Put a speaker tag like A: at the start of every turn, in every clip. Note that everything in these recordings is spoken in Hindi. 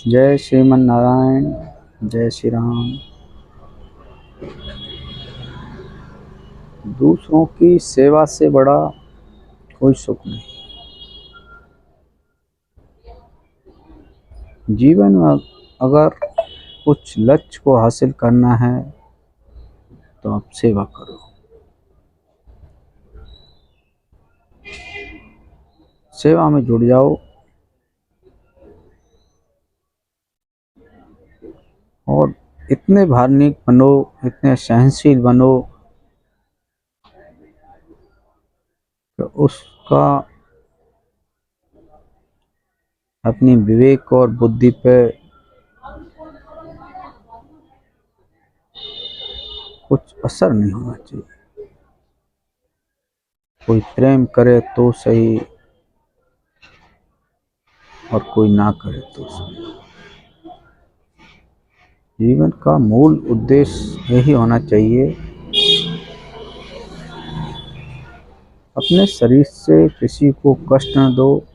A: जय श्रीमन नारायण। जय श्री राम। दूसरों की सेवा से बड़ा कोई सुख नहीं। जीवन में अगर कुछ लक्ष्य को हासिल करना है तो आप सेवा करो। सेवा में जुड़ जाओ और इतने धार्मिक बनो, इतने सहनशील बनो कि उसका अपनी विवेक और बुद्धि पे कुछ असर नहीं होना चाहिए। कोई प्रेम करे तो सही और कोई ना करे तो सही। जीवन का मूल उद्देश्य यही होना चाहिए, अपने शरीर से किसी को कष्ट न दो।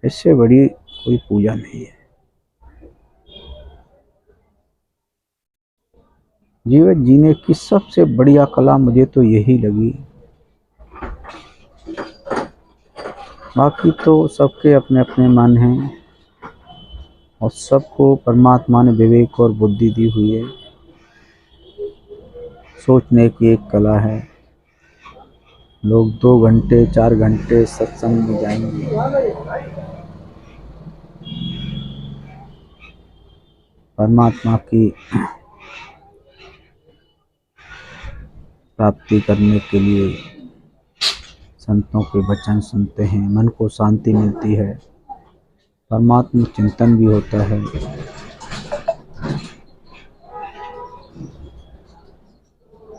A: इससे बड़ी कोई पूजा नहीं है। जीवन जीने की सबसे बढ़िया कला मुझे तो यही लगी। बाकी तो सबके अपने अपने मन हैं और सबको परमात्मा ने विवेक और बुद्धि दी हुई है। सोचने की एक कला है। लोग 2 घंटे 4 घंटे सत्संग में जाएंगे, परमात्मा की प्राप्ति करने के लिए संतों के वचन सुनते हैं, मन को शांति मिलती है, परमात्मा चिंतन भी होता है।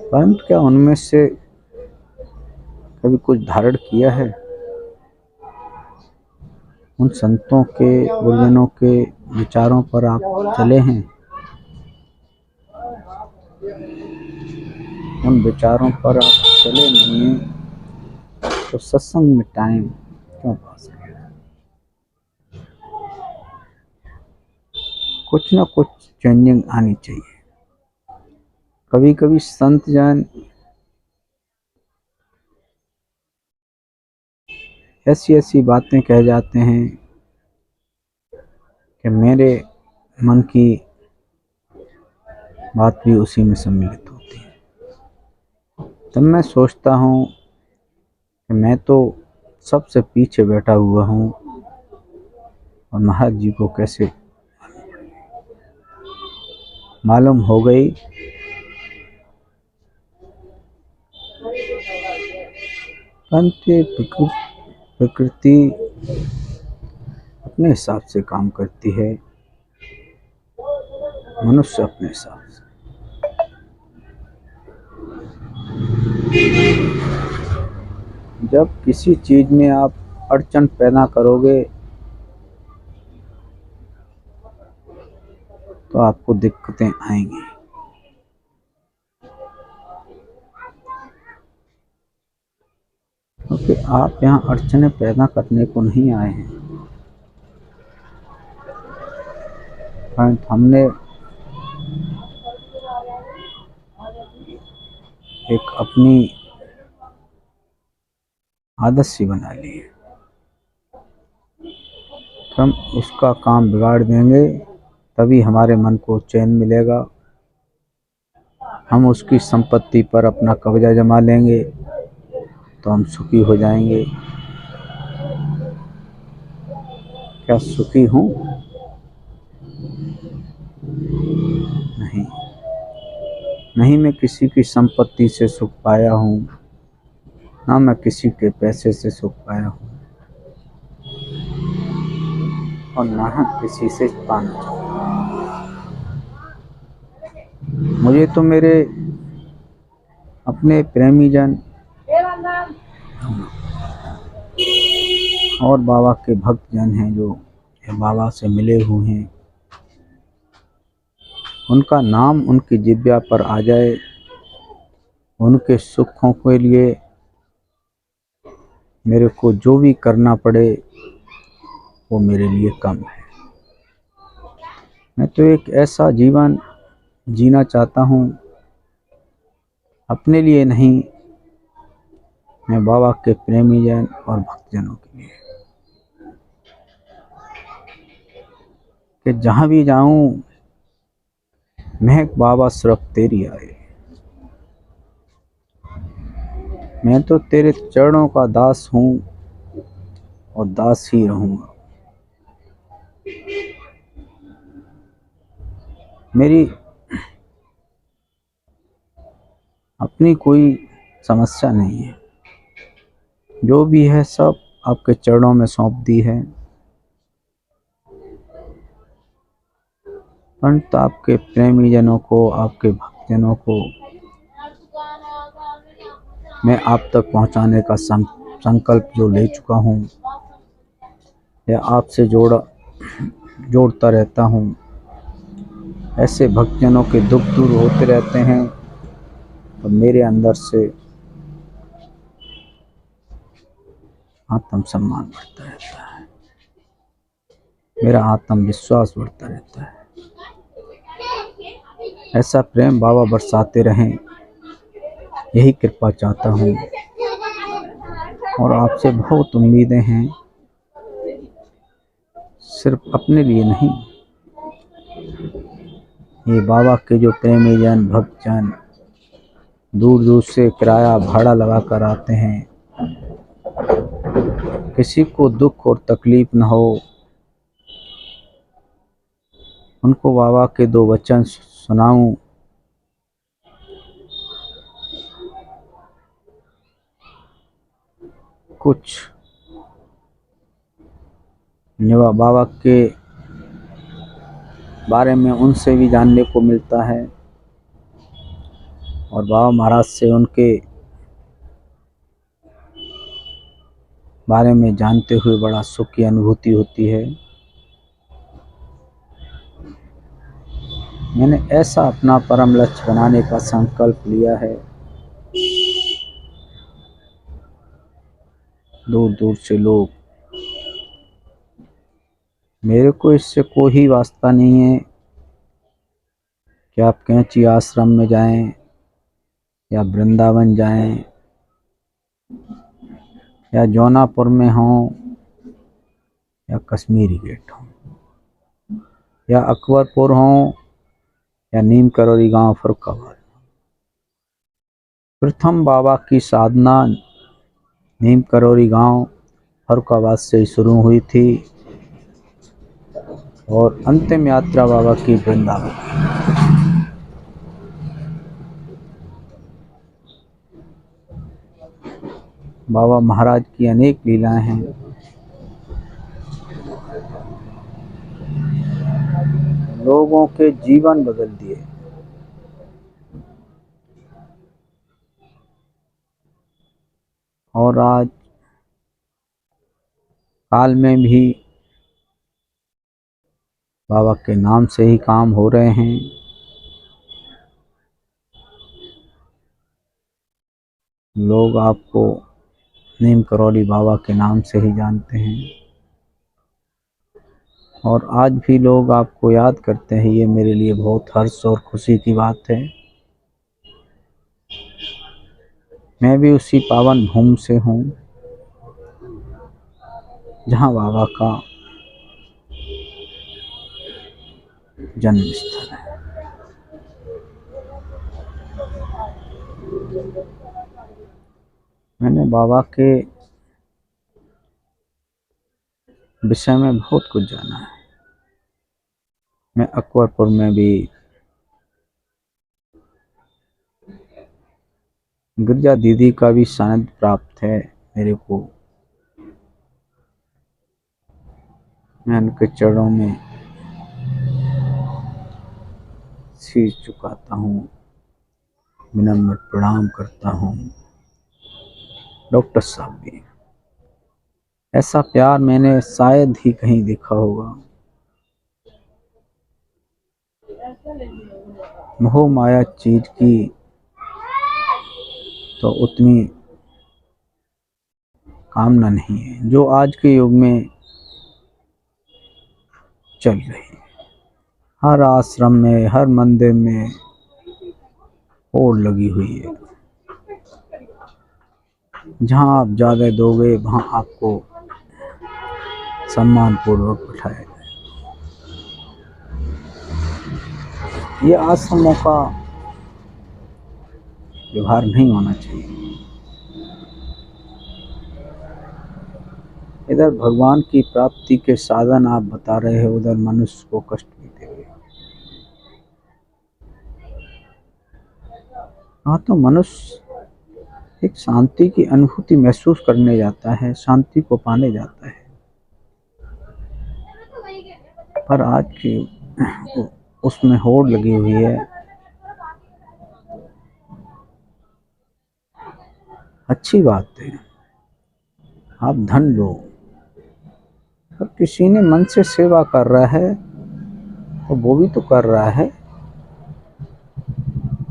A: परंतु क्या उनमें से कभी कुछ धारण किया है? उन संतों के, गुरुजनों के विचारों पर आप चले हैं? उन विचारों पर आप चले नहीं हैं तो सत्संग में टाइम क्यों पास करें? कुछ ना कुछ चेंजिंग आनी चाहिए। कभी कभी संत जन ऐसी ऐसी बातें कह जाते हैं कि मेरे मन की बात भी उसी में सम्मिलित होती है। तब मैं सोचता हूँ कि मैं तो सबसे पीछे बैठा हुआ हूँ और महाराज जी को कैसे मालूम हो गई। परंतु प्रकृति अपने हिसाब से काम करती है, मनुष्य अपने हिसाब से। जब किसी चीज में आप अड़चन पैदा करोगे तो आपको दिक्कतें आएंगी। क्योंकि आप यहाँ अड़चनें पैदा करने को नहीं आए हैं। परंतु हमने एक अपनी आदत सी बना ली है। हम उसका काम बिगाड़ देंगे तभी हमारे मन को चैन मिलेगा। हम उसकी संपत्ति पर अपना कब्जा जमा लेंगे तो हम सुखी हो जाएंगे। क्या सुखी हूँ? नहीं, नहीं मैं किसी की संपत्ति से सुख पाया हूँ, ना मैं किसी के पैसे से सुख पाया हूँ और ना हम किसी से पाना चाहते। मुझे तो मेरे अपने प्रेमी जन और बाबा के भक्त जन हैं जो बाबा से मिले हुए हैं, उनका नाम उनकी जिह्वा पर आ जाए, उनके सुखों के लिए मेरे को जो भी करना पड़े वो मेरे लिए कम है। मैं तो एक ऐसा जीवन जीना चाहता हूँ, अपने लिए नहीं, मैं बाबा के प्रेमी जन और भक्तजनों के लिए, कि जहाँ भी जाऊँ महक बाबा सिर्फ तेरी आए। मैं तो तेरे चरणों का दास हूँ और दास ही रहूँगा। मेरी अपनी कोई समस्या नहीं है, जो भी है सब आपके चरणों में सौंप दी है। परंतु आपके प्रेमी जनों को, आपके भक्तजनों को मैं आप तक पहुंचाने का संकल्प जो ले चुका हूं, या आपसे जोड़ता रहता हूं। ऐसे भक्तजनों के दुख दूर होते रहते हैं और मेरे अंदर से आत्मसम्मान बढ़ता रहता है, मेरा आत्मविश्वास बढ़ता रहता है। ऐसा प्रेम बाबा बरसाते रहें, यही कृपा चाहता हूँ। और आपसे बहुत उम्मीदें हैं, सिर्फ अपने लिए नहीं, ये बाबा के जो प्रेमी जन, भक्तजन दूर दूर से किराया भाड़ा लगा कर आते हैं, किसी को दुख और तकलीफ न हो, उनको बाबा के दो वचन सुनाऊं। कुछ बाबा के बारे में उनसे भी जानने को मिलता है और बाबा महाराज से उनके बारे में जानते हुए बड़ा सुख की अनुभूति होती है। मैंने ऐसा अपना परम लक्ष्य बनाने का संकल्प लिया है। दूर दूर से लोग, मेरे को इससे कोई वास्ता नहीं है कि आप कैंची आश्रम में जाएं या वृंदावन जाएं या जौनापुर में हों या कश्मीरी गेट हों या अकबरपुर हों या नीम करौरी गांव फरुखाबाद। प्रथम बाबा की साधना नीम करौरी गांव फरुखाबाद से शुरू हुई थी और अंतिम यात्रा बाबा की वृंदावन। बाबा महाराज की अनेक लीलाएं हैं। लोगों के जीवन बदल दिए। और आज काल में भी बाबा के नाम से ही काम हो रहे हैं। लोग आपको नीम करौली बाबा के नाम से ही जानते हैं और आज भी लोग आपको याद करते हैं। ये मेरे लिए बहुत हर्ष और खुशी की बात है। मैं भी उसी पावन भूमि से हूँ जहाँ बाबा का जन्म स्थल है। मैंने बाबा के विषय में बहुत कुछ जाना है। मैं अकबरपुर में भी गिरजा दीदी का भी सानिध्य प्राप्त है मेरे को। मैं उनके चरणों में शीश झुकाता हूँ, विनम्र प्रणाम करता हूँ। डॉक्टर साहब भी, ऐसा प्यार मैंने शायद ही कहीं देखा होगा। मोह माया चीज की तो उतनी कामना नहीं है जो आज के युग में चल रही है। हर आश्रम में, हर मंदिर में होड़ लगी हुई है। जहाँ आप ज़्यादा दोगे वहाँ आपको सम्मान पूर्वक बिठाया जाए। ये आश्रमों का व्यवहार नहीं होना चाहिए। इधर भगवान की प्राप्ति के साधन आप बता रहे हो, उधर मनुष्य को कष्ट भी दे रहे हो। हाँ, तो मनुष्य एक शांति की अनुभूति महसूस करने जाता है, शांति को पाने जाता है। पर आज की उसमें होड़ लगी हुई है। अच्छी बात है, आप धन लो, पर किसी ने मन से सेवा कर रहा है तो वो भी तो कर रहा है।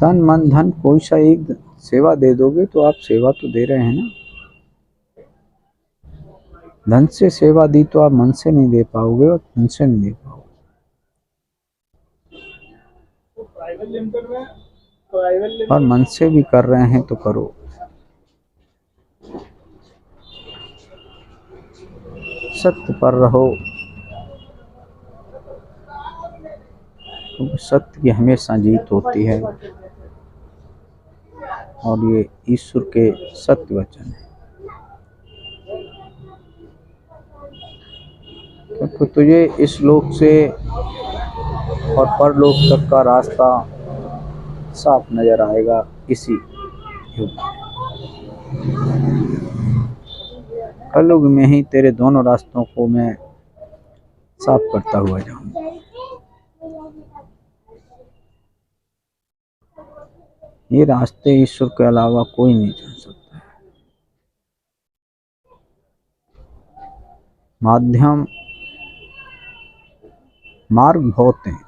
A: तन मन धन कोई सा एक सेवा दे दोगे तो आप सेवा तो दे रहे हैं ना। धन से सेवा दी तो आप मन से नहीं दे पाओगे और धन से नहीं दे पाओगे। और मन से भी कर रहे हैं तो करो। सत्य पर रहो, क्योंकि सत्य की हमेशा जीत होती है और ये ईश्वर के सत्य वचन है। क्योंकि तुझे इस लोक से और परलोक तक का रास्ता साफ नजर आएगा इसी युग में। कलयुग में ही तेरे दोनों रास्तों को मैं साफ करता हुआ जाऊंगा। ये रास्ते ईश्वर के अलावा कोई नहीं चुन सकता है। माध्यम मार्ग बहुत हैं,